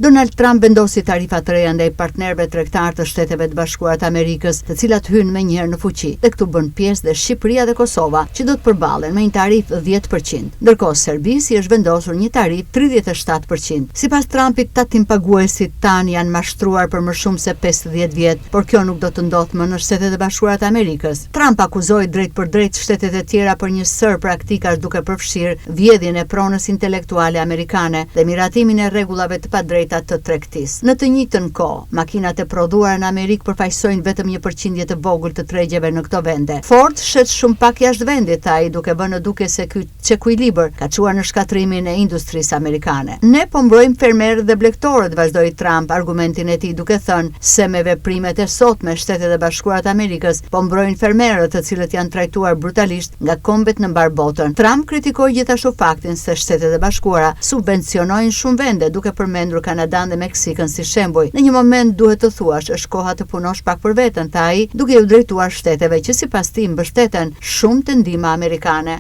Donald Trump vendosi tarifa të reja ndaj partnerëve tregtar të Shteteve të Bashkuara të Amerikës, të cilat hynë menjëherë në fuqi, dhe këtu bën pjesë dhe Shqipëria dhe Kosova, që do të përballen me një tarifë 10%. Ndërkohë Serbisë i është vendosur një tarifë 37%. Sipas Trumpit, tatim paguesit tanë janë mashtruar për më shumë se 50 vjet, por kjo nuk do të ndodhë më në Shtetet e Bashkuara të Amerikës. Trump akuzoi drejt për drejt shtetet e tjera për një sër praktikash duke përfshirë vjedhjen e pronës intelektuale amerikane dhe miratimin e rregullave të padrejta të tregtisë. Në të njëjtën kohë, makinat e prodhuara në Amerikë përfaqësojnë vetëm një përqindje të vogël të tregjeve në këto vende. Ford shet shumë pak jashtë vendit, ai duke vënë duke se ky çekuilibër ka çuar në shkatrimin e industrisë amerikane. Ne po mbrojmë fermerët dhe blegtorët, vazhdoi Trump argumentin e tij duke thënë se me veprimet e sotme Shtetet e Bashkuara të Amerikës po mbrojnë fermerët, të cilët janë trajtuar brutalisht nga kombet në mbar botën. Trump kritikoi gjithashtu faktin se Shtetet e Bashkuara subvencionojnë shumë vende, duke përmendur Kanadan dhe Meksikën si shembuj. Në një moment duhet të thuash, është koha të punosh pak për veten, tha ai, duke u drejtuar shteteve që sipas tij mbështeten shumë të ndihma amerikane.